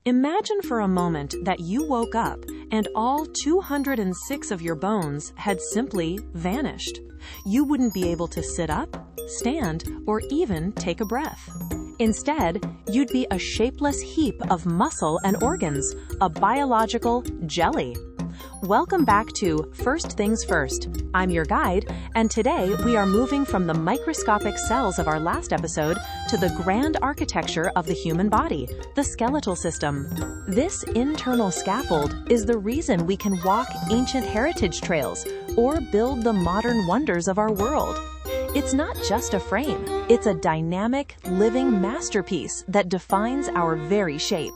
Imagine for a moment that you woke up and all 206 of your bones had simply vanished. You wouldn't be able to sit up, stand, or even take a breath. Instead, you'd be a shapeless heap of muscle and organs, a biological jelly. Welcome back to First Things First. I'm your guide, and today we are moving from the microscopic cells of our last episode to the grand architecture of the human body, the skeletal system. This internal scaffold is the reason we can walk ancient heritage trails or build the modern wonders of our world. It's not just a frame, it's a dynamic, living masterpiece that defines our very shape.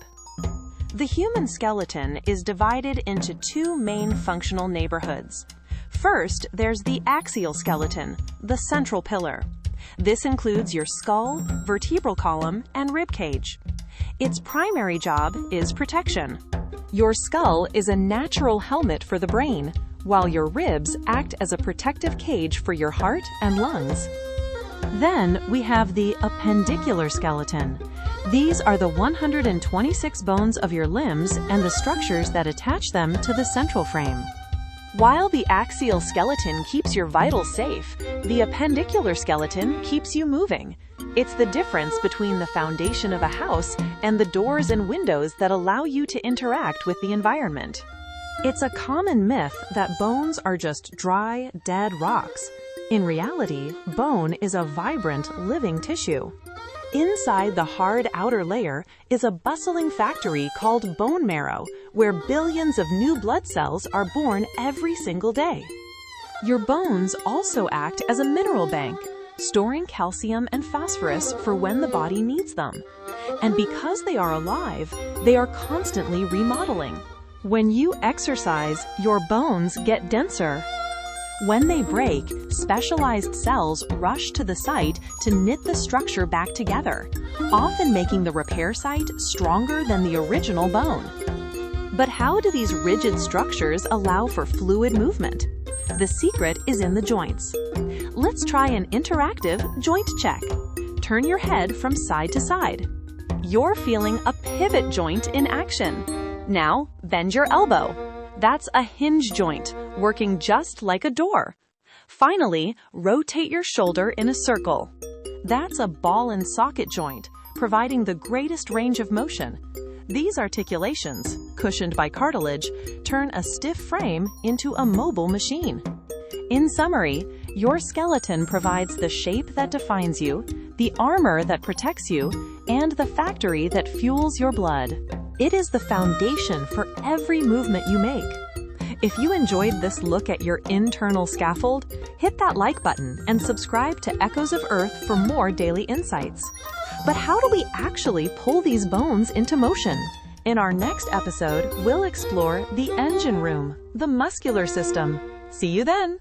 The human skeleton is divided into two main functional neighborhoods. First, there's the axial skeleton, the central pillar. This includes your skull, vertebral column, and rib cage. Its primary job is protection. Your skull is a natural helmet for the brain, while your ribs act as a protective cage for your heart and lungs. Then we have the appendicular skeleton. These are the 126 bones of your limbs and the structures that attach them to the central frame. While the axial skeleton keeps your vitals safe, the appendicular skeleton keeps you moving. It's the difference between the foundation of a house and the doors and windows that allow you to interact with the environment. It's a common myth that bones are just dry, dead rocks. In reality, bone is a vibrant, living tissue. Inside the hard outer layer is a bustling factory called bone marrow, where billions of new blood cells are born every single day. Your bones also act as a mineral bank, storing calcium and phosphorus for when the body needs them. And because they are alive, they are constantly remodeling. When you exercise, your bones get denser. When they break, specialized cells rush to the site to knit the structure back together, often making the repair site stronger than the original bone. But how do these rigid structures allow for fluid movement? The secret is in the joints. Let's try an interactive joint check. Turn your head from side to side. You're feeling a pivot joint in action. Now, bend your elbow. That's a hinge joint, working just like a door. Finally, rotate your shoulder in a circle. That's a ball and socket joint, providing the greatest range of motion. These articulations, cushioned by cartilage, turn a stiff frame into a mobile machine. In summary, your skeleton provides the shape that defines you, the armor that protects you, and the factory that fuels your blood. It is the foundation for every movement you make. If you enjoyed this look at your internal scaffold, hit that like button and subscribe to Echoes of Earth for more daily insights. But how do we actually pull these bones into motion? In our next episode, we'll explore the engine room, the muscular system. See you then!